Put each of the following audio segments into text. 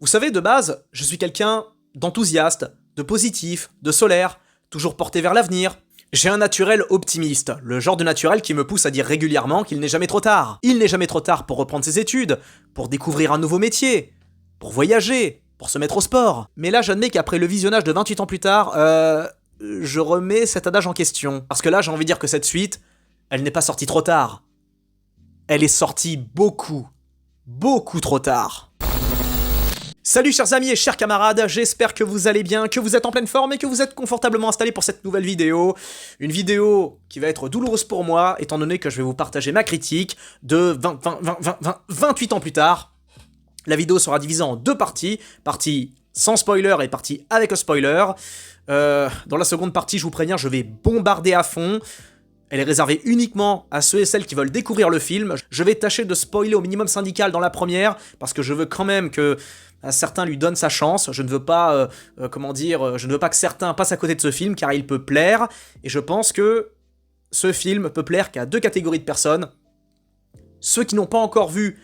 Vous savez, de base, je suis quelqu'un d'enthousiaste, de positif, de solaire, toujours porté vers l'avenir. J'ai un naturel optimiste, le genre de naturel qui me pousse à dire régulièrement qu'il n'est jamais trop tard. Il n'est jamais trop tard pour reprendre ses études, pour découvrir un nouveau métier, pour voyager, pour se mettre au sport. Mais là, j'admets qu'après le visionnage de 28 ans plus tard, je remets cet adage en question. Parce que là, j'ai envie de dire que cette suite, elle n'est pas sortie trop tard. Elle est sortie beaucoup trop tard. Salut chers amis et chers camarades, j'espère que vous allez bien, que vous êtes en pleine forme et que vous êtes confortablement installés pour cette nouvelle vidéo. Une vidéo qui va être douloureuse pour moi, étant donné que je vais vous partager ma critique de 28 ans plus tard. La vidéo sera divisée en deux parties, partie sans spoiler et partie avec un spoiler. Dans la seconde partie, je vous préviens, je vais bombarder à fond. Elle est réservée uniquement à ceux et celles qui veulent découvrir le film. Je vais tâcher de spoiler au minimum syndical dans la première, parce que je veux quand même que certains lui donnent sa chance. Je ne veux pas, je ne veux pas que certains passent à côté de ce film, car il peut plaire. Et je pense que ce film peut plaire qu'à deux catégories de personnes. Ceux qui n'ont pas encore vu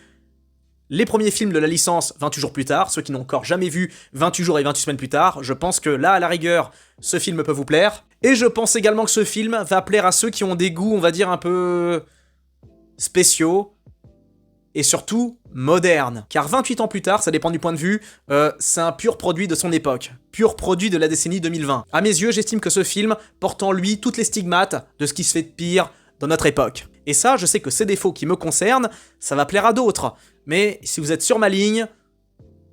les premiers films de la licence 28 jours plus tard, ceux qui n'ont encore jamais vu 28 jours et 28 semaines plus tard, je pense que là, à la rigueur, ce film peut vous plaire. Et je pense également que ce film va plaire à ceux qui ont des goûts, on va dire, un peu spéciaux, et surtout modernes. Car 28 ans plus tard, ça dépend du point de vue, c'est un pur produit de son époque, pur produit de la décennie 2020. À mes yeux, j'estime que ce film porte en lui toutes les stigmates de ce qui se fait de pire dans notre époque. Et ça, je sais que ces défauts qui me concernent, ça va plaire à d'autres. Mais si vous êtes sur ma ligne,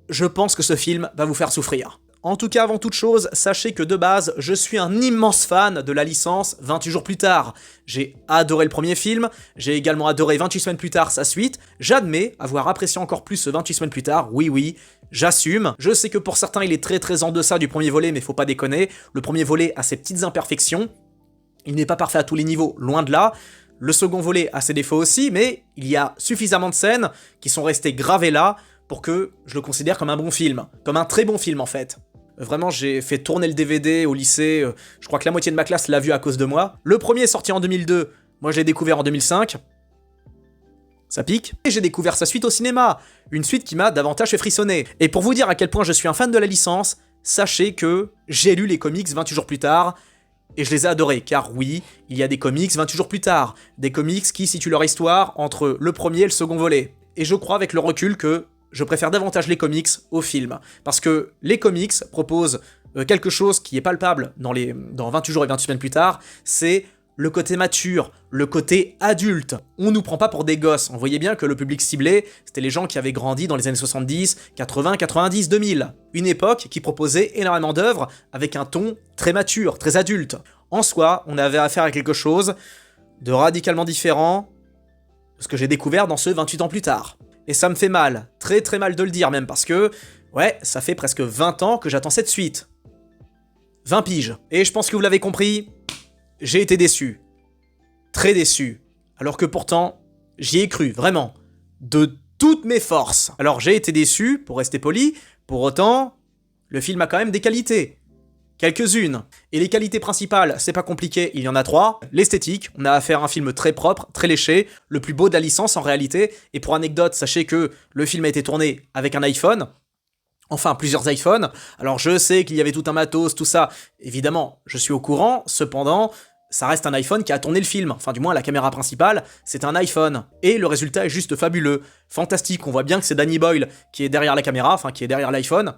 je pense que ce film va vous faire souffrir. En tout cas, avant toute chose, sachez que de base, je suis un immense fan de la licence 28 jours plus tard. J'ai adoré le premier film, j'ai également adoré 28 semaines plus tard sa suite. J'admets avoir apprécié encore plus ce 28 semaines plus tard, oui, j'assume. Je sais que pour certains, il est très en deçà du premier volet, mais faut pas déconner. Le premier volet a ses petites imperfections. Il n'est pas parfait à tous les niveaux, loin de là. Le second volet a ses défauts aussi, mais il y a suffisamment de scènes qui sont restées gravées là pour que je le considère comme un bon film. Comme un très bon film, en fait. Vraiment, j'ai fait tourner le DVD au lycée, je crois que la moitié de ma classe l'a vu à cause de moi. Le premier est sorti en 2002, moi je l'ai découvert en 2005. Ça pique. Et j'ai découvert sa suite au cinéma, une suite qui m'a davantage fait frissonner. Et pour vous dire à quel point je suis un fan de la licence, sachez que j'ai lu les comics 28 jours plus tard, et je les ai adorés, car oui, il y a des comics 28 jours plus tard, des comics qui situent leur histoire entre le premier et le second volet. Et je crois avec le recul que je préfère davantage les comics aux films, parce que les comics proposent quelque chose qui est palpable dans 28 jours et 28 semaines plus tard, c'est le côté mature, le côté adulte. On nous prend pas pour des gosses, on voyait bien que le public ciblé, c'était les gens qui avaient grandi dans les années 70, 80, 90, 2000. Une époque qui proposait énormément d'œuvres avec un ton très mature, très adulte. En soi, on avait affaire à quelque chose de radicalement différent de ce que j'ai découvert dans ce 28 ans plus tard. Et ça me fait mal, très mal de le dire même, parce que, ouais, ça fait presque 20 ans que j'attends cette suite. 20 piges. Et je pense que vous l'avez compris, j'ai été déçu. Très déçu. Alors que pourtant, j'y ai cru, vraiment. De toutes mes forces. Alors j'ai été déçu, pour rester poli, pour autant, le film a quand même des qualités. Quelques-unes. Et les qualités principales, c'est pas compliqué, il y en a 3. L'esthétique, on a affaire à un film très propre, très léché, le plus beau de la licence en réalité. Et pour anecdote, sachez que le film a été tourné avec un iPhone. Enfin, plusieurs iPhones. Alors je sais qu'il y avait tout un matos, tout ça. Évidemment, je suis au courant, cependant, ça reste un iPhone qui a tourné le film. Enfin, du moins, la caméra principale, c'est un iPhone. Et le résultat est juste fabuleux. Fantastique, on voit bien que c'est Danny Boyle qui est derrière la caméra, enfin qui est derrière l'iPhone.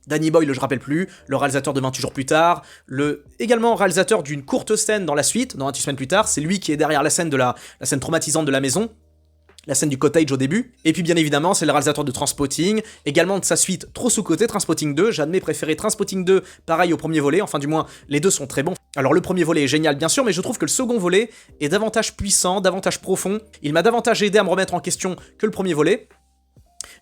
Danny Boyle, je rappelle plus, le réalisateur de 28 jours plus tard, également réalisateur d'une courte scène dans la suite, dans 28 semaines plus tard, c'est lui qui est derrière la scène la scène traumatisante de la maison, la scène du cottage au début, et puis bien évidemment c'est le réalisateur de Trainspotting, également de sa suite trop sous-cotée, Trainspotting 2, j'admets préférer Trainspotting 2, pareil au premier volet, enfin du moins les deux sont très bons. Alors le premier volet est génial bien sûr, mais je trouve que le second volet est davantage puissant, davantage profond, il m'a davantage aidé à me remettre en question que le premier volet.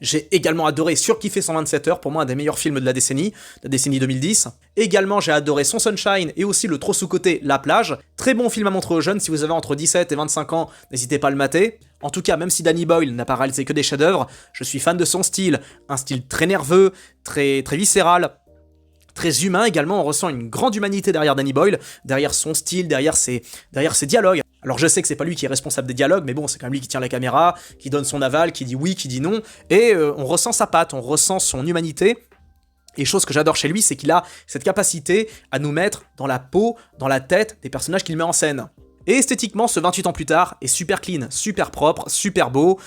J'ai également adoré Surkiffé 127 heures, pour moi un des meilleurs films de la décennie 2010. Également j'ai adoré Son Sunshine et aussi le trop sous-côté La Plage. Très bon film à montrer aux jeunes, si vous avez entre 17 et 25 ans, n'hésitez pas à le mater. En tout cas, même si Danny Boyle n'a pas réalisé que des chefs-d'œuvre, je suis fan de son style. Un style très nerveux, très viscéral, très humain également, on ressent une grande humanité derrière Danny Boyle, derrière son style, derrière ses dialogues. Alors je sais que c'est pas lui qui est responsable des dialogues, mais bon, c'est quand même lui qui tient la caméra, qui donne son aval, qui dit oui, qui dit non, et on ressent sa patte, on ressent son humanité. Et chose que j'adore chez lui, c'est qu'il a cette capacité à nous mettre dans la peau, dans la tête des personnages qu'il met en scène. Et esthétiquement, ce 28 ans plus tard est super clean, super propre, super beau,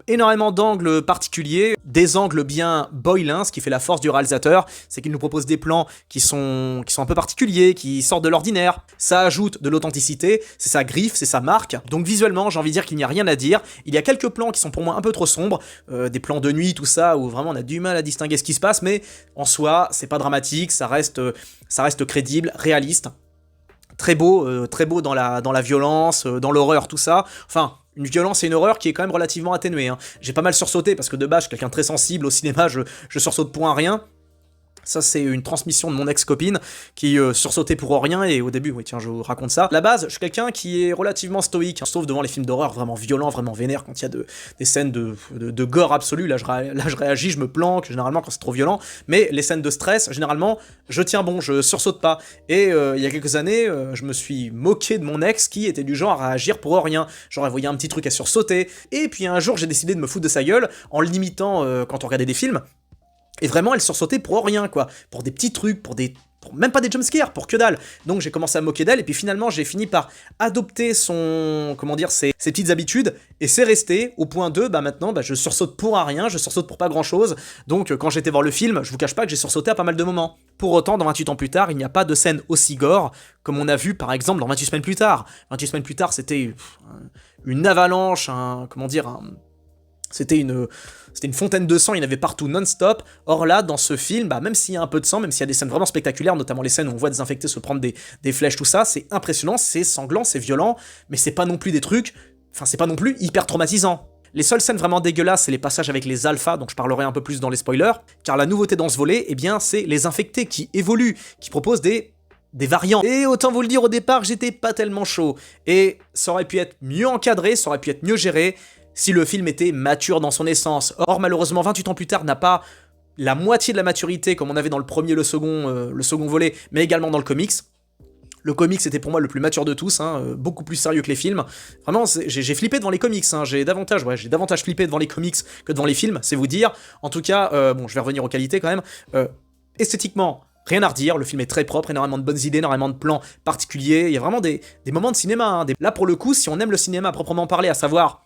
énormément d'angles particuliers, des angles bien boylins, ce qui fait la force du réalisateur, c'est qu'il nous propose des plans qui sont un peu particuliers, qui sortent de l'ordinaire. Ça ajoute de l'authenticité, c'est sa griffe, c'est sa marque. Donc visuellement, j'ai envie de dire qu'il n'y a rien à dire. Il y a quelques plans qui sont pour moi un peu trop sombres, des plans de nuit, tout ça, où vraiment on a du mal à distinguer ce qui se passe, mais en soi, c'est pas dramatique, ça reste crédible, réaliste. Très beau dans la violence, dans l'horreur, tout ça. Enfin, une violence et une horreur qui est quand même relativement atténuée. Hein. J'ai pas mal sursauté parce que de base, je suis quelqu'un de très sensible au cinéma, je sursaute pour un rien. Ça, c'est une transmission de mon ex-copine qui sursautait pour rien, et au début, oui, tiens, je vous raconte ça. À la base, je suis quelqu'un qui est relativement stoïque, sauf devant les films d'horreur vraiment violents, vraiment vénères, quand il y a des scènes de gore absolu, là je réagis, je me planque, généralement quand c'est trop violent, mais les scènes de stress, généralement, je tiens bon, je sursaute pas. Et il y a quelques années, je me suis moqué de mon ex qui était du genre à réagir pour rien. Genre, elle voyait un petit truc à sursauter, et puis un jour, j'ai décidé de me foutre de sa gueule en limitant quand on regardait des films. Et vraiment, elle sursautait pour rien, quoi. Pour des petits trucs, pour même pas des jumpscares, pour que dalle. Donc j'ai commencé à me moquer d'elle, et puis finalement j'ai fini par adopter ses petites habitudes, et c'est resté, au point 2, maintenant, je sursaute pour un rien, je sursaute pour pas grand chose. Donc quand j'étais voir le film, je vous cache pas que j'ai sursauté à pas mal de moments. Pour autant, dans 28 ans plus tard, il n'y a pas de scène aussi gore, comme on a vu par exemple dans 28 semaines plus tard. 28 semaines plus tard, c'était une avalanche, c'était une fontaine de sang, il y en avait partout non-stop. Or là, dans ce film, même s'il y a un peu de sang, même s'il y a des scènes vraiment spectaculaires, notamment les scènes où on voit des infectés se prendre des flèches, tout ça, c'est impressionnant, c'est sanglant, c'est violent, mais c'est pas non plus c'est pas non plus hyper traumatisant. Les seules scènes vraiment dégueulasses, c'est les passages avec les alphas, donc je parlerai un peu plus dans les spoilers, car la nouveauté dans ce volet, c'est les infectés qui évoluent, qui proposent des variants. Et autant vous le dire, au départ, j'étais pas tellement chaud. Et ça aurait pu être mieux encadré, ça aurait pu être mieux géré, si le film était mature dans son essence. Or, malheureusement, 28 ans plus tard n'a pas la moitié de la maturité comme on avait dans le premier, le second volet, mais également dans le comics. Le comics était pour moi le plus mature de tous, beaucoup plus sérieux que les films. Vraiment, j'ai flippé devant les comics, j'ai davantage flippé devant les comics que devant les films, c'est vous dire. En tout cas, je vais revenir aux qualités quand même. Esthétiquement, rien à redire, le film est très propre, énormément de bonnes idées, énormément de plans particuliers, il y a vraiment des moments de cinéma. Là, pour le coup, si on aime le cinéma à proprement parler, à savoir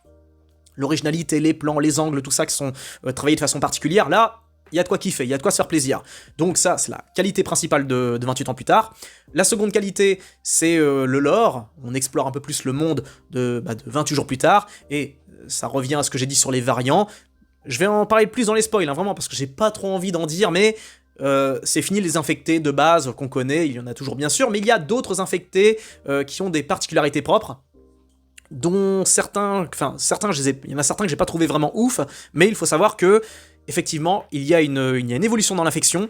l'originalité, les plans, les angles, tout ça qui sont travaillés de façon particulière, là, il y a de quoi kiffer, il y a de quoi se faire plaisir. Donc ça, c'est la qualité principale de 28 ans plus tard. La seconde qualité, c'est le lore. On explore un peu plus le monde de 28 jours plus tard, et ça revient à ce que j'ai dit sur les variants. Je vais en parler plus dans les spoils, vraiment, parce que j'ai pas trop envie d'en dire, mais c'est fini les infectés de base qu'on connaît, il y en a toujours bien sûr, mais il y a d'autres infectés qui ont des particularités propres, dont certains, il y en a certains que j'ai pas trouvé vraiment ouf, mais il faut savoir que, effectivement, il y a une évolution dans l'infection,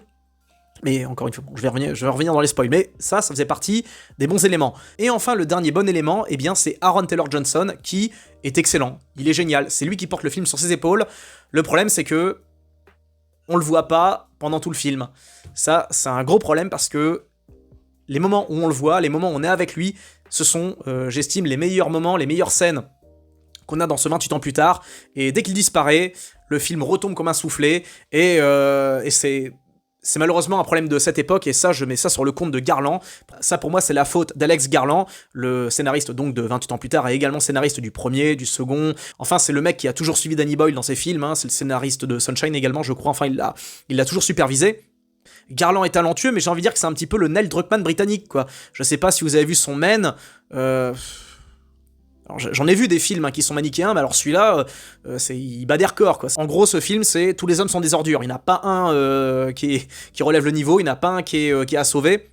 mais encore une fois, je vais revenir dans les spoils, mais ça faisait partie des bons éléments. Et enfin, le dernier bon élément, c'est Aaron Taylor-Johnson, qui est excellent, il est génial, c'est lui qui porte le film sur ses épaules. Le problème, c'est que on le voit pas pendant tout le film. Ça, c'est un gros problème, parce que les moments où on le voit, les moments où on est avec lui, ce sont, j'estime, les meilleurs moments, les meilleures scènes qu'on a dans ce 28 ans plus tard, et dès qu'il disparaît, le film retombe comme un soufflé, et c'est malheureusement un problème de cette époque, et ça, je mets ça sur le compte de Garland. Ça, pour moi, c'est la faute d'Alex Garland, le scénariste donc de 28 ans plus tard, et également scénariste du premier, du second. Enfin, c'est le mec qui a toujours suivi Danny Boyle dans ses films, c'est le scénariste de Sunshine également, je crois. Enfin, il l'a toujours supervisé. Garland est talentueux, mais j'ai envie de dire que c'est un petit peu le Neil Druckmann britannique, quoi. Je sais pas si vous avez vu son Men. Alors, j'en ai vu des films qui sont manichéens, mais alors celui-là, il bat des records, quoi. En gros, ce film, c'est tous les hommes sont des ordures. Il n'y en a pas un qui relève le niveau, il n'y en a pas un qui est à sauver.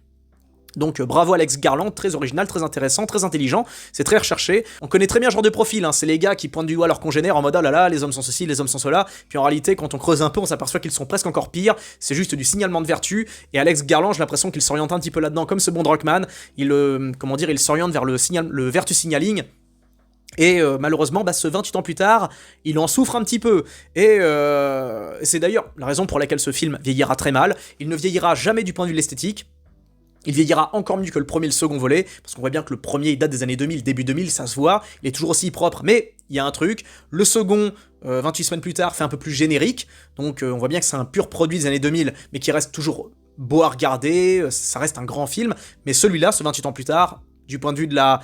Donc bravo Alex Garland, très original, très intéressant, très intelligent, c'est très recherché. On connaît très bien ce genre de profil, c'est les gars qui pointent du doigt leurs congénères en mode oh là là, les hommes sont ceci, les hommes sont cela, puis en réalité quand on creuse un peu on s'aperçoit qu'ils sont presque encore pires, c'est juste du signalement de vertu, et Alex Garland j'ai l'impression qu'il s'oriente un petit peu là-dedans comme ce bon Druckmann, il s'oriente vers le vertu signaling. Et malheureusement, ce 28 ans plus tard, il en souffre un petit peu. Et c'est d'ailleurs la raison pour laquelle ce film vieillira très mal. Il ne vieillira jamais du point de vue de l'esthétique. Il vieillira encore mieux que le premier et le second volet, parce qu'on voit bien que le premier il date des années 2000, début 2000, ça se voit, il est toujours aussi propre, mais il y a un truc, le second, 28 semaines plus tard, fait un peu plus générique, donc on voit bien que c'est un pur produit des années 2000, mais qui reste toujours beau à regarder, ça reste un grand film, mais celui-là, ce 28 ans plus tard, du point de vue de la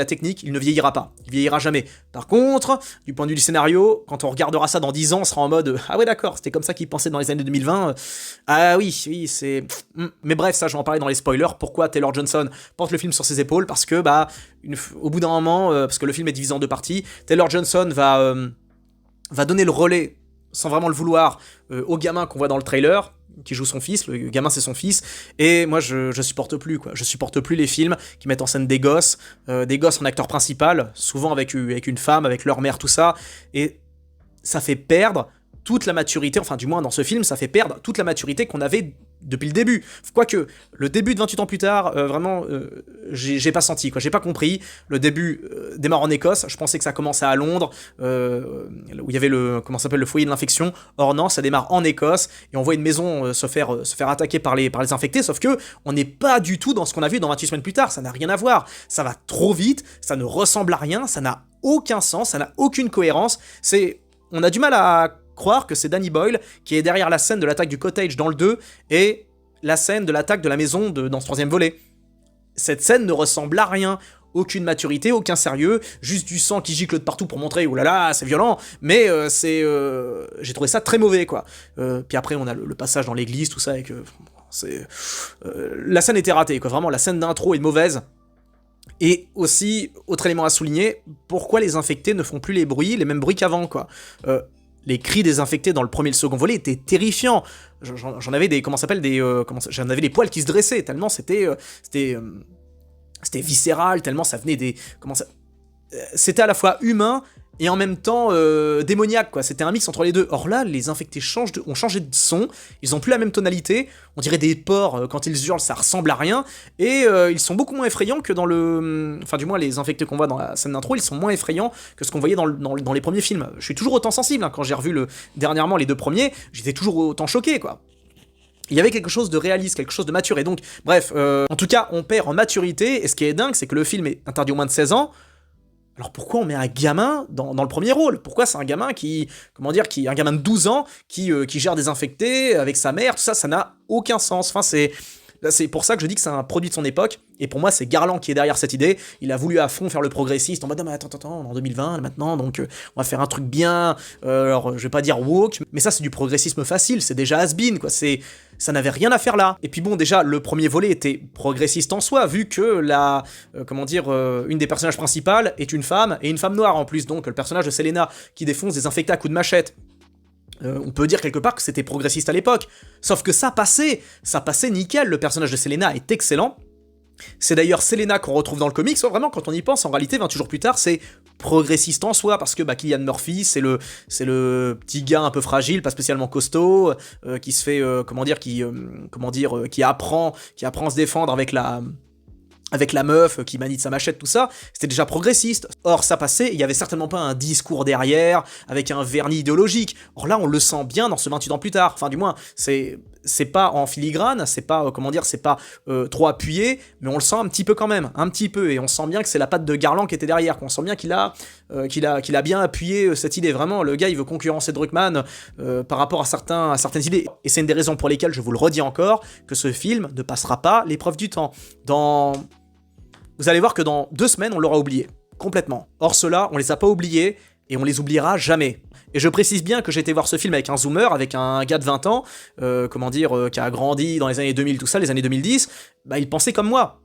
technique, il ne vieillira pas. Il vieillira jamais. Par contre, du point de vue du scénario, quand on regardera ça dans 10 ans, on sera en mode ah ouais d'accord, c'était comme ça qu'ils pensaient dans les années 2020. Ah oui, c'est... Mais bref, ça je vais en parler dans les spoilers. Pourquoi Taylor Johnson porte le film sur ses épaules? Parce que, au bout d'un moment, parce que le film est divisé en deux parties, Taylor Johnson va donner le relais, sans vraiment le vouloir, au gamin qu'on voit dans le trailer, qui joue son fils, le gamin c'est son fils, et moi je supporte plus quoi, je supporte plus les films qui mettent en scène des gosses en acteur principal, souvent avec une femme, avec leur mère, tout ça, et ça fait perdre toute la maturité, enfin du moins dans ce film, ça fait perdre toute la maturité qu'on avait depuis le début. Quoique, le début de 28 ans plus tard, vraiment, j'ai pas senti, quoi. J'ai pas compris. Le début démarre en Écosse, je pensais que ça commençait à Londres, où il y avait le foyer de l'infection. Or non, ça démarre en Écosse, et on voit une maison se faire attaquer par les infectés, sauf que on n'est pas du tout dans ce qu'on a vu dans 28 semaines plus tard, ça n'a rien à voir. Ça va trop vite, ça ne ressemble à rien, ça n'a aucun sens, ça n'a aucune cohérence. On a du mal à croire que c'est Danny Boyle qui est derrière la scène de l'attaque du cottage dans le 2 et la scène de l'attaque de la maison dans ce troisième volet. Cette scène ne ressemble à rien, aucune maturité, aucun sérieux, juste du sang qui gicle de partout pour montrer oh là là, c'est violent, mais j'ai trouvé ça très mauvais quoi. Puis après on a le passage dans l'église, tout ça, et que la scène était ratée quoi, vraiment la scène d'intro est mauvaise. Et aussi, autre élément à souligner, pourquoi les infectés ne font plus les mêmes bruits qu'avant, quoi. Les cris des infectés dans le premier et le second volet étaient terrifiants. J'en avais j'en avais les poils qui se dressaient, tellement c'était viscéral, tellement ça venait c'était à la fois humain et en même temps démoniaque, quoi. C'était un mix entre les deux. Or là, les infectés ont changé de son, ils ont plus la même tonalité, on dirait des porcs, quand ils hurlent, ça ressemble à rien, et ils sont beaucoup moins effrayants que dans le... Enfin, du moins, les infectés qu'on voit dans la scène d'intro, ils sont moins effrayants que ce qu'on voyait dans les premiers films. Je suis toujours autant sensible, hein. Quand j'ai revu dernièrement les deux premiers, j'étais toujours autant choqué, quoi. Il y avait quelque chose de réaliste, quelque chose de mature, et donc, bref, en tout cas, on perd en maturité, et ce qui est dingue, c'est que le film est interdit aux moins de 16 ans. Alors pourquoi on met un gamin dans le premier rôle? Pourquoi c'est un gamin un gamin de 12 ans qui gère des infectés avec sa mère, tout ça, ça n'a aucun sens. Enfin, c'est pour ça que je dis que c'est un produit de son époque, et pour moi c'est Garland qui est derrière cette idée. Il a voulu à fond faire le progressiste, en mode mais attends, on est en 2020 maintenant, donc on va faire un truc bien, alors je vais pas dire woke, mais ça c'est du progressisme facile, c'est déjà has-been, quoi, ça n'avait rien à faire là. Et puis bon, déjà, le premier volet était progressiste en soi, vu que une des personnages principales est une femme, et une femme noire en plus, donc le personnage de Selena qui défonce des infectés à coups de machette. On peut dire quelque part que c'était progressiste à l'époque. Sauf que ça passait nickel, le personnage de Selena est excellent. C'est d'ailleurs Selena qu'on retrouve dans le comics, vraiment quand on y pense, en réalité 28 jours plus tard, c'est progressiste en soi, parce que Cillian Murphy, c'est le petit gars un peu fragile, pas spécialement costaud, qui se fait, qui apprend à se défendre avec la meuf qui manie de sa machette, tout ça, c'était déjà progressiste. Or, ça passait, il y avait certainement pas un discours derrière, avec un vernis idéologique. Or là, on le sent bien dans ce 28 ans plus tard. Enfin, du moins, c'est pas en filigrane, c'est pas, trop appuyé, mais on le sent un petit peu quand même, un petit peu, et on sent bien que c'est la patte de Garland qui était derrière, qu'on sent bien qu'il a bien appuyé cette idée. Vraiment, le gars, il veut concurrencer Druckmann par rapport à certaines idées. Et c'est une des raisons pour lesquelles, je vous le redis encore, que ce film ne passera pas l'épreuve du temps. Vous allez voir que dans 2 semaines, on l'aura oublié, complètement. Or, ceux-là, on les a pas oubliés, et on les oubliera jamais. Et je précise bien que j'ai été voir ce film avec un zoomer, avec un gars de 20 ans, qui a grandi dans les années 2000, tout ça, les années 2010, il pensait comme moi.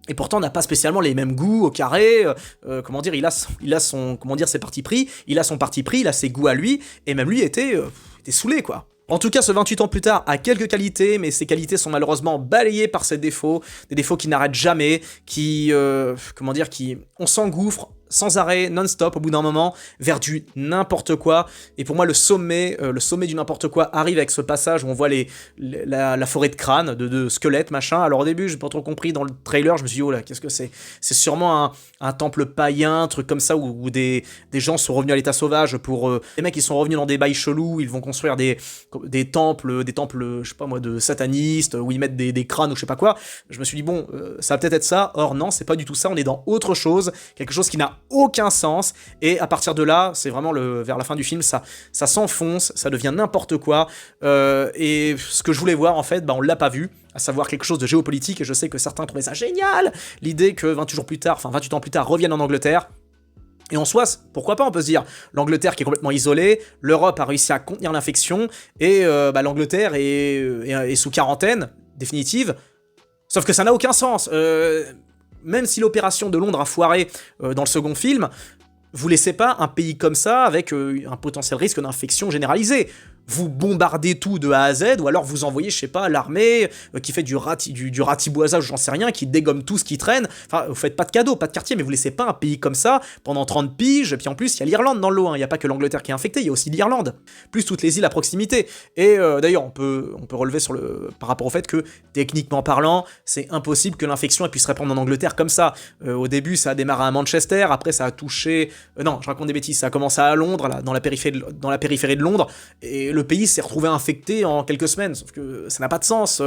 Et pourtant, on n'a pas spécialement les mêmes goûts au carré, il a ses partis pris, il a son parti pris, il a ses goûts à lui, et même lui était saoulé, quoi. En tout cas, ce 28 ans plus tard a quelques qualités, mais ces qualités sont malheureusement balayées par ses défauts, des défauts qui n'arrêtent jamais, on s'engouffre sans arrêt, non-stop, au bout d'un moment, vers du n'importe quoi. Et pour moi, le sommet du n'importe quoi arrive avec ce passage où on voit la forêt de crânes, de squelettes, machin. Alors au début, j'ai pas trop compris dans le trailer, je me suis dit, oh là, qu'est-ce que c'est? C'est sûrement un temple païen, un truc comme ça, où des gens sont revenus à l'état sauvage pour... les mecs, ils sont revenus dans des bails chelous, ils vont construire des temples, je sais pas moi, de satanistes, où ils mettent des crânes ou je sais pas quoi. Je me suis dit, bon, ça va peut-être être ça. Or non, c'est pas du tout ça, on est dans autre chose, quelque chose qui n'a aucun sens, et à partir de là, c'est vraiment vers la fin du film, ça s'enfonce, ça devient n'importe quoi, et ce que je voulais voir, en fait, on l'a pas vu, à savoir quelque chose de géopolitique, et je sais que certains trouvaient ça génial, l'idée que 28 ans plus tard, reviennent en Angleterre. Et en soi, pourquoi pas, on peut se dire, l'Angleterre qui est complètement isolée, l'Europe a réussi à contenir l'infection, et l'Angleterre est sous quarantaine définitive, sauf que ça n'a aucun sens. Même si l'opération de Londres a foiré dans le second film, vous laissez pas un pays comme ça avec un potentiel risque d'infection généralisée. Vous bombardez tout de A à Z, ou alors vous envoyez, je sais pas, l'armée qui fait du ratiboisage, j'en sais rien, qui dégomme tout ce qui traîne. Enfin, vous faites pas de cadeaux, pas de quartier, mais vous laissez pas un pays comme ça pendant 30 piges, et puis en plus, il y a l'Irlande dans le lot, il y a pas que l'Angleterre qui est infectée, il y a aussi l'Irlande, plus toutes les îles à proximité. Et d'ailleurs, on peut relever par rapport au fait que, techniquement parlant, c'est impossible que l'infection puisse se répandre en Angleterre comme ça. Au début, ça a démarré à Manchester, après ça a touché... non, je raconte des bêtises, ça a commencé à Londres, là, dans la périphérie de Londres, et le pays s'est retrouvé infecté en quelques semaines, sauf que ça n'a pas de sens.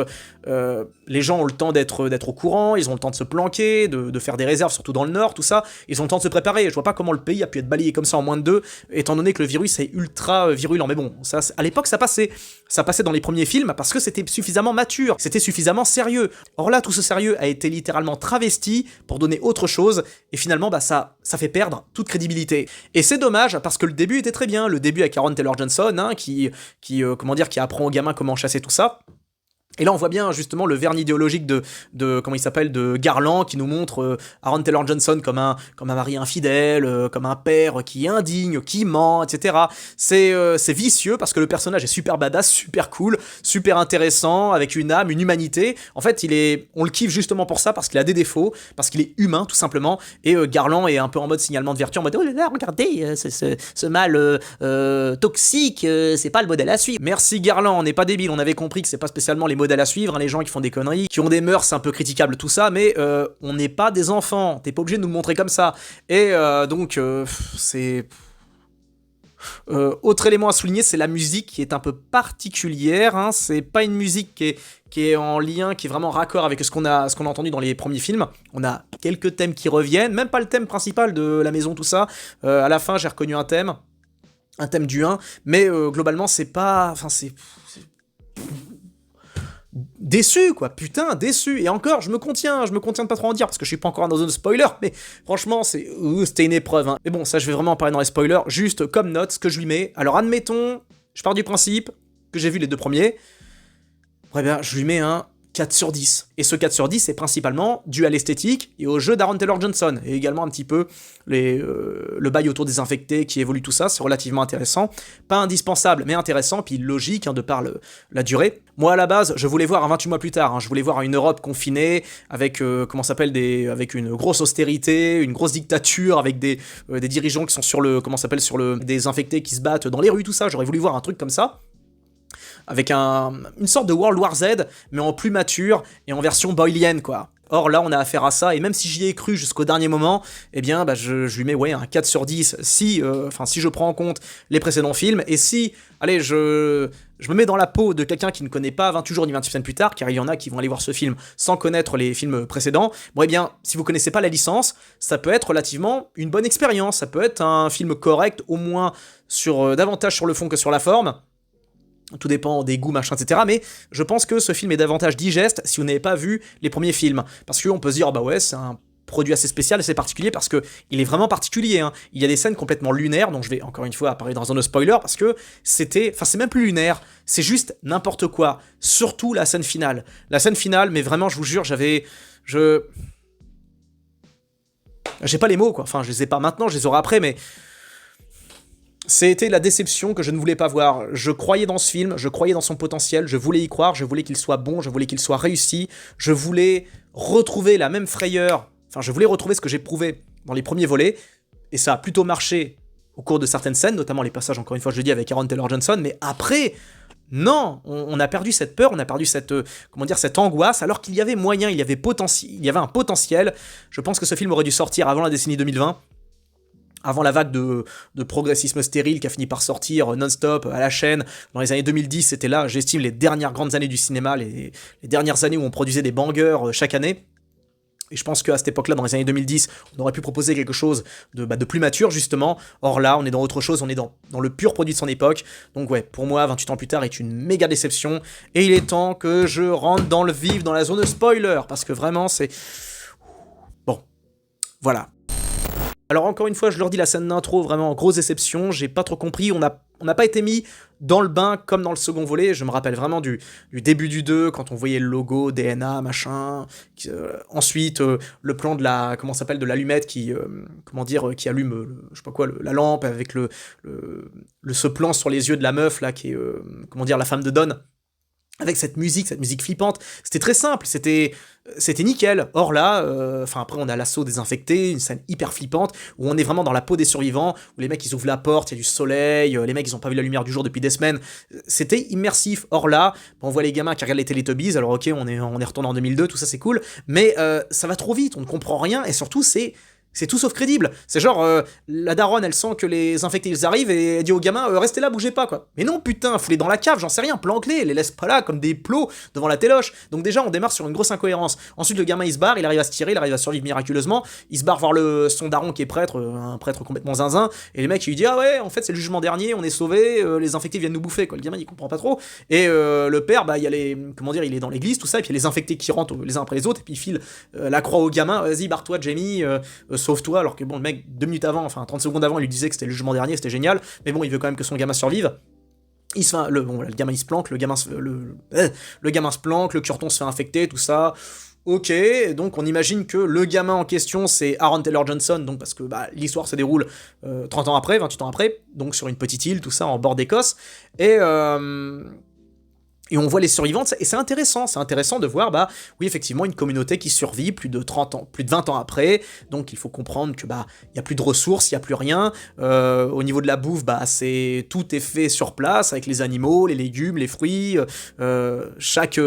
Les gens ont le temps d'être au courant, ils ont le temps de se planquer, de faire des réserves, surtout dans le nord, tout ça, ils ont le temps de se préparer. Je vois pas comment le pays a pu être balayé comme ça en moins de 2, étant donné que le virus est ultra virulent. Mais bon, ça, à l'époque, ça passait dans les premiers films parce que c'était suffisamment mature, c'était suffisamment sérieux. Or là, tout ce sérieux a été littéralement travesti pour donner autre chose, et finalement, ça fait perdre toute crédibilité. Et c'est dommage, parce que le début était très bien, le début avec Aaron Taylor-Johnson, qui apprend aux gamins comment chasser tout ça. Et là, on voit bien justement le vernis idéologique de Garland, qui nous montre Aaron Taylor-Johnson comme un mari infidèle, comme un père qui est indigne, qui ment, etc. C'est vicieux parce que le personnage est super badass, super cool, super intéressant, avec une âme, une humanité. En fait, on le kiffe justement pour ça, parce qu'il a des défauts, parce qu'il est humain, tout simplement. Et Garland est un peu en mode signalement de vertu, en mode oh là là, regardez, ce mâle toxique, c'est pas le modèle à suivre. Merci Garland, on n'est pas débile, on avait compris que c'est pas spécialement les modèles à suivre, les gens qui font des conneries, qui ont des mœurs un peu critiquables, tout ça, mais on n'est pas des enfants, t'es pas obligé de nous le montrer comme ça. Et donc, c'est... autre élément à souligner, c'est la musique qui est un peu particulière, c'est pas une musique qui est en lien, qui est vraiment raccord avec ce qu'on a entendu dans les premiers films. On a quelques thèmes qui reviennent, même pas le thème principal de la maison, tout ça. À la fin, j'ai reconnu un thème du 1, mais globalement, c'est pas... Enfin, c'est déçu, quoi, putain, déçu. Et encore, je me contiens de pas trop en dire, parce que je suis pas encore dans une spoiler, mais franchement, c'était une épreuve, Mais bon, ça, je vais vraiment en parler dans les spoilers, juste comme note, ce que je lui mets. Alors, admettons, je pars du principe que j'ai vu les 2 premiers, bien, je lui mets un 4 sur 10. Et ce 4 sur 10 est principalement dû à l'esthétique et au jeu d'Aaron Taylor-Johnson, et également un petit peu le bail autour des infectés qui évolue, tout ça, c'est relativement intéressant. Pas indispensable, mais intéressant, puis logique, de par la durée. Moi, à la base, je voulais voir un 28 mois plus tard, je voulais voir une Europe confinée, avec, avec une grosse austérité, une grosse dictature, avec des dirigeants qui sont des infectés qui se battent dans les rues, tout ça. J'aurais voulu voir un truc comme ça, avec une sorte de World War Z, mais en plus mature et en version boylienne, quoi. Or là, on a affaire à ça, et même si j'y ai cru jusqu'au dernier moment, eh bien, je lui mets un 4 sur 10 si je prends en compte les précédents films, et si, allez, je me mets dans la peau de quelqu'un qui ne connaît pas 28 jours ni 28 semaines plus tard, car il y en a qui vont aller voir ce film sans connaître les films précédents. Bon, eh bien, si vous connaissez pas la licence, ça peut être relativement une bonne expérience, ça peut être un film correct, au moins davantage sur le fond que sur la forme. Tout dépend des goûts, machin, etc. Mais je pense que ce film est davantage digeste si vous n'avez pas vu les premiers films. Parce qu'on peut se dire, c'est un produit assez spécial, assez particulier, parce que il est vraiment particulier. Il y a des scènes complètement lunaires, donc je vais encore une fois parler dans un spoiler, parce que c'est même plus lunaire, c'est juste n'importe quoi. Surtout la scène finale. La scène finale, mais vraiment, je vous jure, j'ai pas les mots, quoi. Enfin, je les ai pas maintenant, je les aurai après, mais... C'était la déception que je ne voulais pas voir. Je croyais dans ce film, je croyais dans son potentiel, je voulais y croire, je voulais qu'il soit bon, je voulais qu'il soit réussi, je voulais retrouver la même frayeur, je voulais retrouver ce que j'éprouvais dans les premiers volets. et ça a plutôt marché au cours de certaines scènes, notamment les passages, encore une fois, je le dis, avec Aaron Taylor-Johnson, mais après, non, on a perdu cette peur, on a perdu cette, cette angoisse, alors qu'il y avait moyen, il y avait un potentiel. Je pense que ce film aurait dû sortir avant la décennie 2020, avant la vague de progressisme stérile qui a fini par sortir non-stop à la chaîne. Dans les années 2010, c'était là, j'estime, les dernières grandes années du cinéma, les dernières années où on produisait des bangers chaque année. Et je pense qu'à cette époque-là, dans les années 2010, on aurait pu proposer quelque chose de plus mature, justement. Or là, on est dans autre chose, on est dans le pur produit de son époque. Donc ouais, pour moi, 28 ans plus tard est une méga déception. Et il est temps que je rentre dans le vif, dans la zone spoiler, parce que vraiment, c'est... Bon, voilà. Alors encore une fois, je leur dis, la scène d'intro, vraiment grosse déception, j'ai pas trop compris, on n'a pas été mis dans le bain comme dans le second volet. Je me rappelle vraiment du début du 2, quand on voyait le logo, DNA, machin, ensuite le plan de de l'allumette qui allume, je sais pas quoi, la lampe, avec ce plan sur les yeux de la meuf, là, qui est, la femme de Don, avec cette musique flippante. C'était très simple, c'était nickel. Or là, après on a l'assaut des infectés, une scène hyper flippante, où on est vraiment dans la peau des survivants, où les mecs ils ouvrent la porte, il y a du soleil, les mecs ils ont pas vu la lumière du jour depuis des semaines. C'était immersif. Or là, on voit les gamins qui regardent les Teletubbies, alors ok, on est retourné en 2002, tout ça c'est cool, mais ça va trop vite, on ne comprend rien, et surtout c'est tout sauf crédible. C'est genre, la daronne, elle sent que les infectés, ils arrivent, et elle dit aux gamins, restez là, bougez pas, quoi. Mais non, putain, foutez-les dans la cave, j'en sais rien, planque-les, les laisse pas là, comme des plots, devant la téloche. Donc déjà, on démarre sur une grosse incohérence. Ensuite, le gamin, il se barre, il arrive à se tirer, il arrive à survivre miraculeusement, il se barre voir son daron qui est prêtre, un prêtre complètement zinzin, et les mecs, il lui dit, ah ouais, en fait, c'est le jugement dernier, on est sauvés, les infectés viennent nous bouffer, quoi. Le gamin, il comprend pas trop. Et le père, il y a il est dans l'église, tout ça, et puis il y a les infectés qui rentrent les uns après les autres, et puis il file la croix au gamin, vas-y, barre-toi, Jamie, sauve-toi, alors que bon, le mec, 2 minutes avant, 30 secondes avant, il lui disait que c'était le jugement dernier, c'était génial, mais bon, il veut quand même que son gamin survive. Le gamin il se planque, le gamin se planque, le curton se fait infecter, tout ça. Ok, donc on imagine que le gamin en question c'est Aaron Taylor-Johnson, donc parce que l'histoire se déroule 30 ans après, 28 ans après, donc sur une petite île, tout ça, en bord d'Écosse, et on voit les survivantes, et c'est intéressant de voir, oui, effectivement, une communauté qui survit plus de 20 ans après, donc il faut comprendre que, il y a plus de ressources, il y a plus rien, au niveau de la bouffe, tout est fait sur place, avec les animaux, les légumes, les fruits, chaque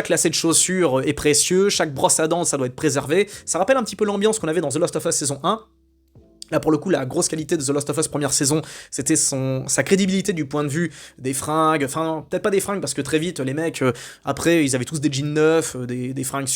lacet de chaussures est précieux, chaque brosse à dents, ça doit être préservé. Ça rappelle un petit peu l'ambiance qu'on avait dans The Last of Us saison 1, Là, pour le coup, la grosse qualité de The Last of Us première saison, c'était sa crédibilité du point de vue des fringues, enfin, peut-être pas des fringues, parce que très vite, les mecs, après, ils avaient tous des jeans neufs, des fringues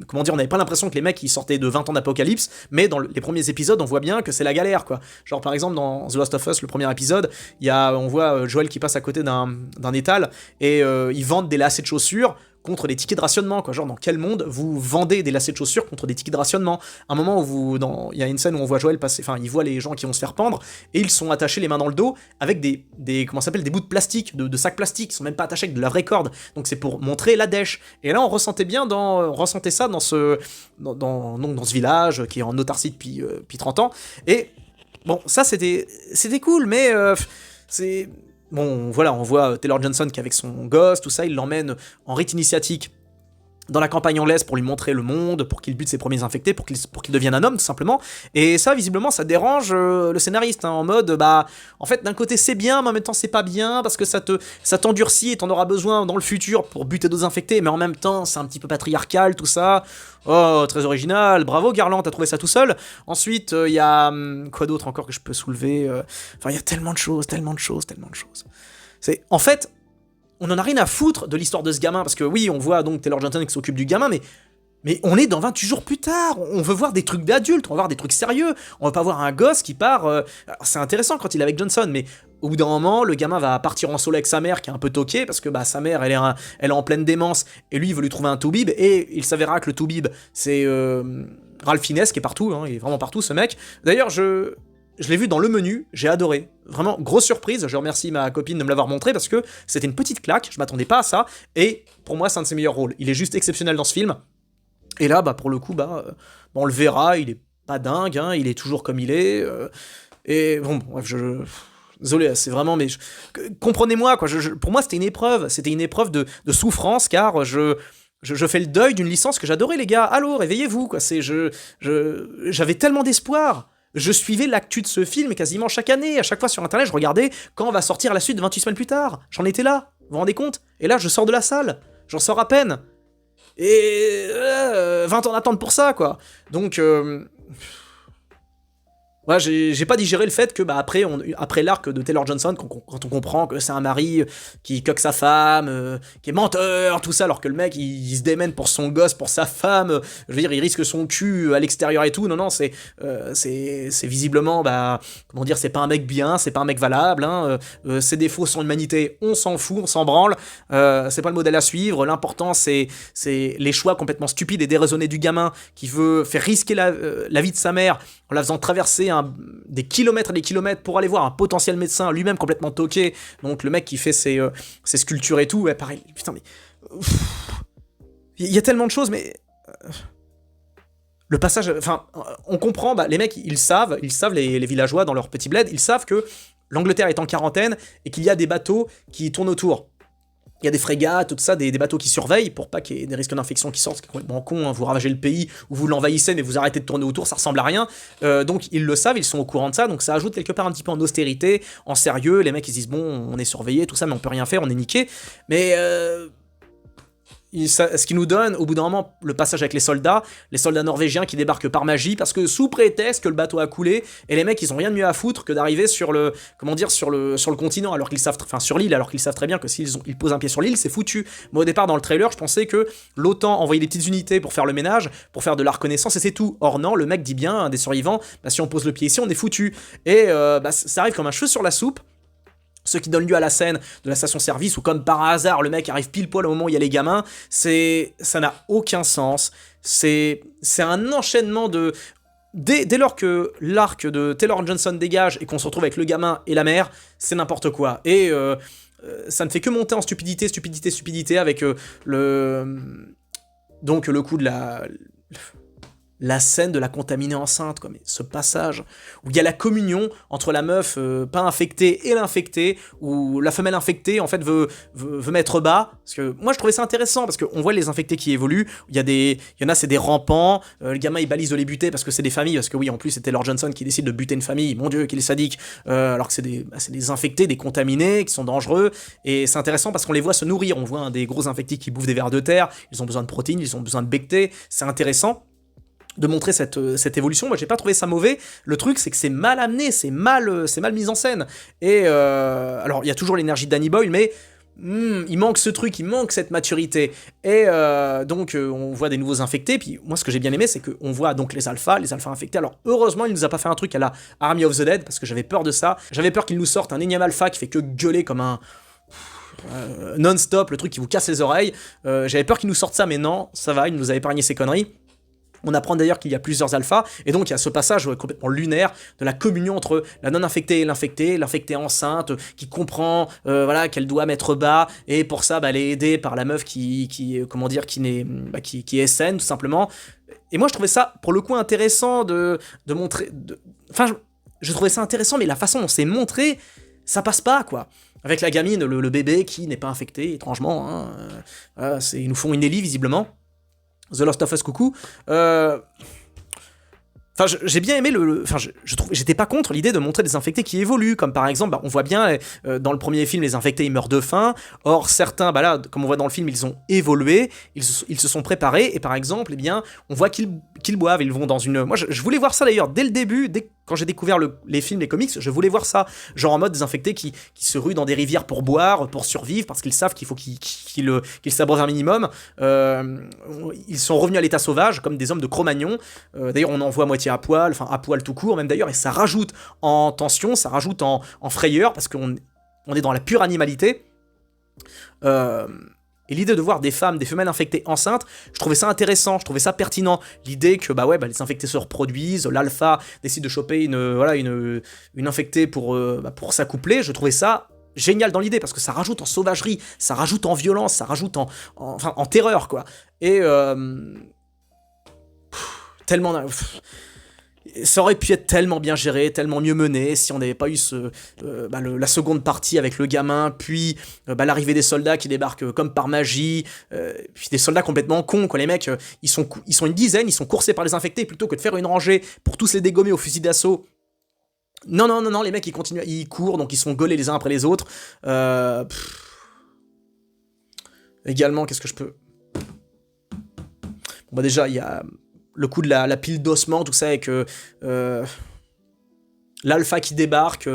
comment dire, on n'avait pas l'impression que les mecs, ils sortaient de 20 ans d'apocalypse, mais dans les premiers épisodes, on voit bien que c'est la galère, quoi. Genre, par exemple, dans The Last of Us, le premier épisode, on voit Joel qui passe à côté d'un étal, et ils vendent des lacets de chaussures contre des tickets de rationnement, quoi. Genre, dans quel monde vous vendez des lacets de chaussures contre des tickets de rationnement? Un moment où il y a une scène où on voit Joel passer, il voit les gens qui vont se faire pendre, et ils sont attachés les mains dans le dos avec des bouts de plastique, de sacs plastiques, ils sont même pas attachés avec de la vraie corde, donc c'est pour montrer la dèche. Et là, on ressentait ça dans ce village qui est en autarcie depuis 30 ans, et bon, ça c'était cool, mais c'est... Bon, voilà, on voit Taylor Johnson qui, avec son gosse, tout ça, il l'emmène en rite initiatique dans la campagne anglaise pour lui montrer le monde, pour qu'il bute ses premiers infectés, pour qu'il devienne un homme, tout simplement. Et ça, visiblement, ça dérange le scénariste, en mode, en fait, d'un côté, c'est bien, mais en même temps, c'est pas bien, parce que ça t'endurcit et t'en auras besoin dans le futur pour buter d'autres infectés, mais en même temps, c'est un petit peu patriarcal, tout ça. Oh, très original, bravo Garland, t'as trouvé ça tout seul. Ensuite, il y a... quoi d'autre encore que je peux soulever? Enfin, il y a tellement de choses. En fait, on en a rien à foutre de l'histoire de ce gamin, parce que oui, on voit donc Taylor Johnson qui s'occupe du gamin, mais on est dans 28 jours plus tard, on veut voir des trucs d'adultes, on veut voir des trucs sérieux, on veut pas voir un gosse qui part... Alors, c'est intéressant quand il est avec Johnson, mais au bout d'un moment, le gamin va partir en solo avec sa mère qui est un peu toquée, parce que sa mère, elle est en pleine démence, et lui, il veut lui trouver un toubib, et il s'avérera que le toubib, c'est Ralph Fiennes, qui est partout, il est vraiment partout, ce mec. D'ailleurs, je l'ai vu dans le menu, j'ai adoré. Vraiment, grosse surprise, je remercie ma copine de me l'avoir montré, parce que c'était une petite claque, je m'attendais pas à ça, et pour moi, c'est un de ses meilleurs rôles. Il est juste exceptionnel dans ce film. Et là, pour le coup, on le verra, il est pas dingue, il est toujours comme il est, et bon, bref, désolé, c'est vraiment, mais comprenez-moi, quoi, pour moi, c'était une épreuve de souffrance, car je fais le deuil d'une licence que j'adorais, les gars, allô, réveillez-vous, quoi, j'avais tellement d'espoir Je suivais l'actu de ce film quasiment chaque année. À chaque fois sur internet, je regardais quand va sortir la suite de 28 semaines plus tard. J'en étais là, vous vous rendez compte? Et là, je sors de la salle. J'en sors à peine. Et 20 ans d'attente pour ça, quoi. Donc, ouais, j'ai pas digéré le fait que après l'arc de Taylor Johnson, quand on comprend que c'est un mari qui coque sa femme, qui est menteur, tout ça, alors que le mec il se démène pour son gosse, pour sa femme, je veux dire, il risque son cul à l'extérieur et tout. Non, c'est visiblement, comment dire, c'est pas un mec bien, c'est pas un mec valable, hein, ses défauts, son humanité, on s'en fout, on s'en branle, c'est pas le modèle à suivre. L'important c'est les choix complètement stupides et déraisonnés du gamin qui veut faire risquer la vie de sa mère en la faisant traverser des kilomètres et des kilomètres pour aller voir un potentiel médecin, lui-même complètement toqué. Donc le mec qui fait ses sculptures et tout, ouais, pareil, putain, mais... Il y a tellement de choses, mais... Le passage... Enfin, on comprend, les mecs, ils savent les villageois dans leur petit bled, ils savent que l'Angleterre est en quarantaine et qu'il y a des bateaux qui tournent autour. Il y a des frégates, tout ça, des bateaux qui surveillent pour pas qu'il y ait des risques d'infection qui sortent, c'est complètement con, hein, vous ravagez le pays ou vous l'envahissez mais vous arrêtez de tourner autour, ça ressemble à rien. Donc ils le savent, ils sont au courant de ça, donc ça ajoute quelque part un petit peu en austérité, en sérieux, les mecs ils se disent bon, on est surveillé, tout ça, mais on peut rien faire, on est niqué. Mais ce qui nous donne, au bout d'un moment, le passage avec les soldats norvégiens qui débarquent par magie, parce que sous prétexte que le bateau a coulé, et les mecs, ils ont rien de mieux à foutre que d'arriver sur le continent, alors qu'ils savent, enfin sur l'île, alors qu'ils savent très bien que ils posent un pied sur l'île, c'est foutu. Moi, au départ, dans le trailer, je pensais que l'OTAN envoyait des petites unités pour faire le ménage, pour faire de la reconnaissance, et c'est tout. Or non, le mec dit bien, un des survivants, si on pose le pied ici, on est foutu. Et ça arrive comme un cheveu sur la soupe. Ce qui donne lieu à la scène de la station-service où, comme par hasard, le mec arrive pile poil au moment où il y a les gamins, ça n'a aucun sens. C'est un enchaînement de... Dès lors que l'arc de Taylor Johnson dégage et qu'on se retrouve avec le gamin et la mère, c'est n'importe quoi. Et ça ne fait que monter en stupidité avec donc le coup de la scène de la contaminée enceinte, quoi. Mais ce passage où il y a la communion entre la meuf pas infectée et l'infectée, où la femelle infectée en fait veut mettre bas, parce que moi je trouvais ça intéressant, parce qu'on voit les infectés qui évoluent, il y en a c'est des rampants, le gamin il balise de les buter parce que c'est des familles, parce que oui en plus c'était Lord Johnson qui décide de buter une famille, mon dieu qu'il est sadique, alors que c'est des infectés, des contaminés, qui sont dangereux, et c'est intéressant parce qu'on les voit se nourrir, on voit des gros infectés qui bouffent des vers de terre, ils ont besoin de protéines, ils ont besoin de bectés, c'est intéressant de montrer cette évolution. Moi j'ai pas trouvé ça mauvais, le truc c'est que c'est mal amené, c'est mal mis en scène, et alors il y a toujours l'énergie de Danny Boyle, mais il manque ce truc, il manque cette maturité, et donc on voit des nouveaux infectés, puis moi ce que j'ai bien aimé c'est qu'on voit donc les alphas infectés. Alors heureusement il nous a pas fait un truc à la Army of the Dead, parce que j'avais peur de ça, j'avais peur qu'il nous sorte un énième alpha qui fait que gueuler comme un... non-stop, le truc qui vous casse les oreilles, j'avais peur qu'il nous sorte ça, mais non, ça va, il nous a épargné ces conneries. On apprend d'ailleurs qu'il y a plusieurs alphas, et donc il y a ce passage complètement lunaire de la communion entre la non-infectée et l'infectée enceinte, qui comprend qu'elle doit mettre bas, et pour ça elle est aidée par la meuf qui est saine tout simplement. Et moi je trouvais ça pour le coup intéressant de montrer... Enfin, je trouvais ça intéressant, mais la façon dont c'est montré, ça passe pas, quoi. Avec la gamine, le bébé qui n'est pas infecté, étrangement, hein, ils nous font une Ellie visiblement. The Last of Us, coucou. Enfin, j'ai bien aimé j'étais pas contre l'idée de montrer des infectés qui évoluent, comme par exemple, on voit bien dans le premier film, les infectés ils meurent de faim. Or certains, là, comme on voit dans le film, ils ont évolué, ils se sont préparés, et par exemple, on voit qu'ils boivent, ils vont dans une... Moi, je voulais voir ça d'ailleurs dès le début, quand j'ai découvert les films, les comics, je voulais voir ça, genre en mode des infectés qui se ruent dans des rivières pour boire, pour survivre, parce qu'ils savent qu'il faut qu'ils s'abreuvent un minimum. Ils sont revenus à l'état sauvage, comme des hommes de Cro-Magnon. D'ailleurs, on en voit à moitié à poil tout court, même d'ailleurs, et ça rajoute en tension, ça rajoute en frayeur, parce qu'on est dans la pure animalité. Et l'idée de voir des femelles infectées enceintes, je trouvais ça intéressant, je trouvais ça pertinent. L'idée que les infectés se reproduisent, l'alpha décide de choper une infectée pour s'accoupler, je trouvais ça génial dans l'idée, parce que ça rajoute en sauvagerie, ça rajoute en violence, ça rajoute en terreur, quoi. Et tellement... Ça aurait pu être tellement bien géré, tellement mieux mené, si on n'avait pas eu la seconde partie avec le gamin, puis l'arrivée des soldats qui débarquent comme par magie, puis des soldats complètement cons, quoi. Les mecs, ils sont une dizaine, ils sont coursés par les infectés, plutôt que de faire une rangée pour tous les dégommer au fusil d'assaut. Non, les mecs ils continuent, ils courent, donc ils sont gaulés les uns après les autres. Également, qu'est-ce que je peux... Bon, déjà, il y a le coup de la pile d'ossements, tout ça, avec l'alpha qui débarque,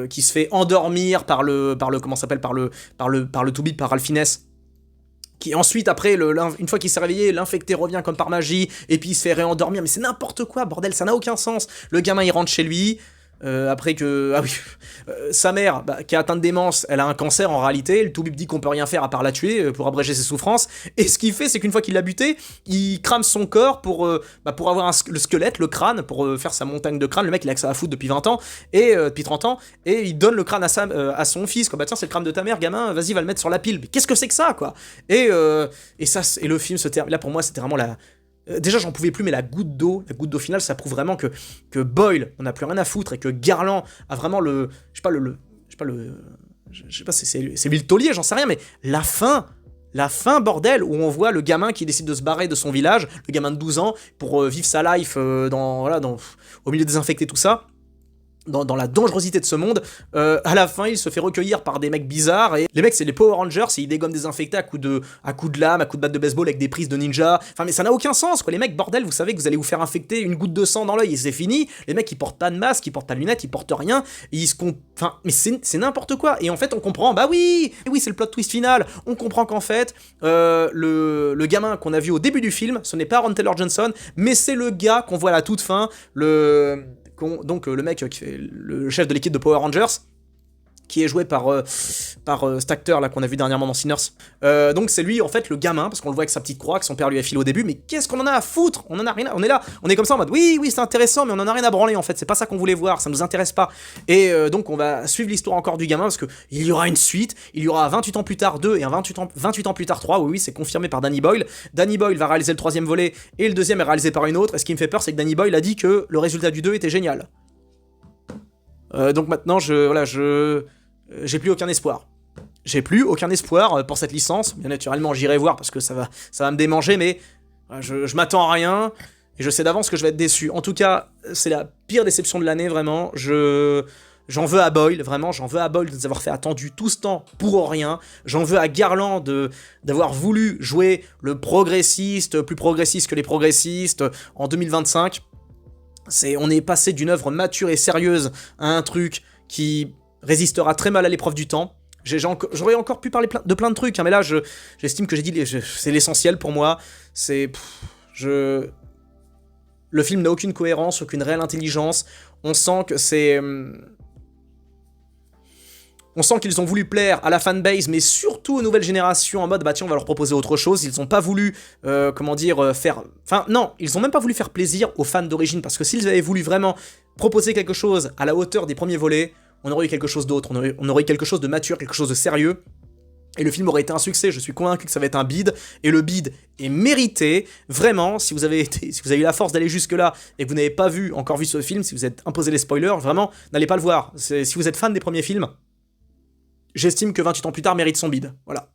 qui se fait endormir par le comment ça s'appelle, par le Toubib, par Alphines, qui ensuite, après, une fois qu'il s'est réveillé, l'infecté revient comme par magie, et puis il se fait réendormir, mais c'est n'importe quoi, bordel, ça n'a aucun sens. Le gamin, il rentre chez lui, après que... Ah oui, sa mère, qui est atteinte de démence, elle a un cancer en réalité, le Toubib dit qu'on peut rien faire à part la tuer pour abréger ses souffrances, et ce qu'il fait, c'est qu'une fois qu'il l'a buté, il crame son corps pour avoir le squelette, le crâne, pour faire sa montagne de crâne. Le mec, il a que ça à foutre depuis 20 ans, et depuis 30 ans, et il donne le crâne à son fils, quoi. Bah tiens, c'est le crâne de ta mère, gamin, vas-y, va le mettre sur la pile. Mais qu'est-ce que c'est que ça, quoi? Et le film se termine... Là, pour moi, c'était vraiment la... Déjà, j'en pouvais plus, mais la goutte d'eau finale, ça prouve vraiment que Boyle, on n'a plus rien à foutre, et que Garland a vraiment le... c'est lui le taulier, j'en sais rien, mais la fin, bordel, où on voit le gamin qui décide de se barrer de son village, le gamin de 12 ans, pour vivre sa life au milieu des infectés, tout ça. Dans la dangerosité de ce monde, à la fin, il se fait recueillir par des mecs bizarres, et les mecs, c'est les Power Rangers, et ils dégomment des infectés à coups de lame, à coups de batte de baseball, avec des prises de ninja. Enfin, mais ça n'a aucun sens, quoi. Les mecs, bordel, vous savez que vous allez vous faire infecter une goutte de sang dans l'œil, et c'est fini. Les mecs, ils portent pas de masque, ils portent pas de lunettes, ils portent rien, et enfin, mais c'est n'importe quoi. Et en fait, on comprend, oui, c'est le plot twist final. On comprend qu'en fait, le gamin qu'on a vu au début du film, ce n'est pas Aaron Taylor Johnson, mais c'est le gars qu'on voit à la toute fin, donc le mec qui fait le chef de l'équipe de Power Rangers, qui est joué par cet acteur là qu'on a vu dernièrement dans Sinners. Donc c'est lui en fait le gamin, parce qu'on le voit avec sa petite croix que son père lui a filé au début, mais qu'est-ce qu'on en a à foutre? On en a rien on est là, on est comme ça en mode oui c'est intéressant, mais on en a rien à branler en fait, c'est pas ça qu'on voulait voir, ça nous intéresse pas. Et donc on va suivre l'histoire encore du gamin, parce que il y aura une suite, il y aura 28 ans plus tard 2 et un 28 ans plus tard 3, oui c'est confirmé par Danny Boyle. Danny Boyle va réaliser le troisième volet, et le deuxième est réalisé par une autre, et ce qui me fait peur c'est que Danny Boyle a dit que le résultat du 2 était génial. Donc maintenant j'ai plus aucun espoir. J'ai plus aucun espoir pour cette licence. Bien naturellement, j'irai voir parce que ça va me démanger, mais je m'attends à rien et je sais d'avance que je vais être déçu. En tout cas, c'est la pire déception de l'année, vraiment. J'en veux à Boyle, vraiment, j'en veux à Boyle de nous avoir fait attendu tout ce temps pour rien. J'en veux à Garland d'avoir voulu jouer le progressiste, plus progressiste que les progressistes en 2025. On est passé d'une œuvre mature et sérieuse à un truc qui résistera très mal à l'épreuve du temps. J'aurais encore pu parler de plein de trucs, hein, mais là, j'estime que j'ai dit c'est l'essentiel pour moi. Le film n'a aucune cohérence, aucune réelle intelligence. On sent qu'ils ont voulu plaire à la fanbase, mais surtout aux nouvelles générations, en mode, tiens, on va leur proposer autre chose. Ils ont pas voulu, faire... Enfin, non, ils ont même pas voulu faire plaisir aux fans d'origine, parce que s'ils avaient voulu vraiment proposer quelque chose à la hauteur des premiers volets, on aurait eu quelque chose d'autre, on aurait eu quelque chose de mature, quelque chose de sérieux, et le film aurait été un succès. Je suis convaincu que ça va être un bide, et le bide est mérité. Vraiment, si vous avez eu la force d'aller jusque-là, et que vous n'avez pas encore vu ce film, si vous êtes imposé les spoilers, vraiment, n'allez pas le voir. Si vous êtes fan des premiers films, j'estime que 28 ans plus tard mérite son bide, voilà.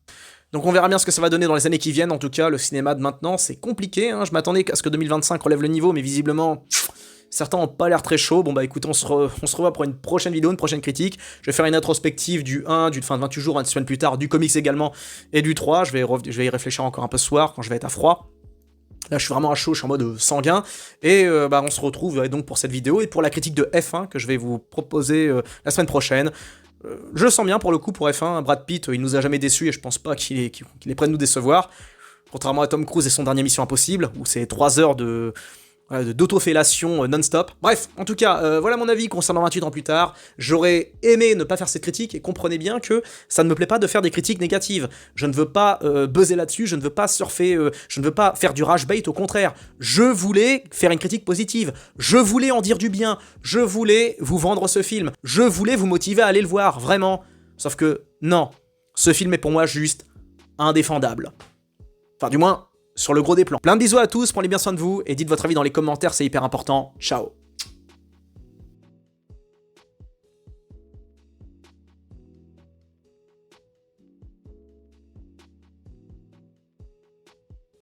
Donc on verra bien ce que ça va donner dans les années qui viennent. En tout cas, le cinéma de maintenant, c'est compliqué, hein. Je m'attendais à ce que 2025 relève le niveau, mais visiblement... Certains n'ont pas l'air très chauds. Bon écoute, on se revoit pour une prochaine vidéo, une prochaine critique. Je vais faire une rétrospective du 1, de 28 jours, une semaine plus tard, du comics également, et du 3. Je vais y réfléchir encore un peu ce soir, quand je vais être à froid. Là, je suis vraiment à chaud, je suis en mode sanguin. Et on se retrouve donc pour cette vidéo, et pour la critique de F1, que je vais vous proposer la semaine prochaine. Je le sens bien pour le coup pour F1. Brad Pitt, il nous a jamais déçus, et je pense pas qu'il est prêt de nous décevoir. Contrairement à Tom Cruise et son dernier Mission Impossible, où c'est 3 heures d'autofellation non-stop. Bref, en tout cas, voilà mon avis concernant 28 ans plus tard. J'aurais aimé ne pas faire cette critique, et comprenez bien que ça ne me plaît pas de faire des critiques négatives. Je ne veux pas buzzer là-dessus, je ne veux pas surfer, je ne veux pas faire du rage bait, au contraire. Je voulais faire une critique positive, je voulais en dire du bien, je voulais vous vendre ce film, je voulais vous motiver à aller le voir, vraiment. Sauf que, non, ce film est pour moi juste indéfendable. Enfin, du moins... sur le gros des plans. Plein de bisous à tous, prenez bien soin de vous, et dites votre avis dans les commentaires, c'est hyper important. Ciao.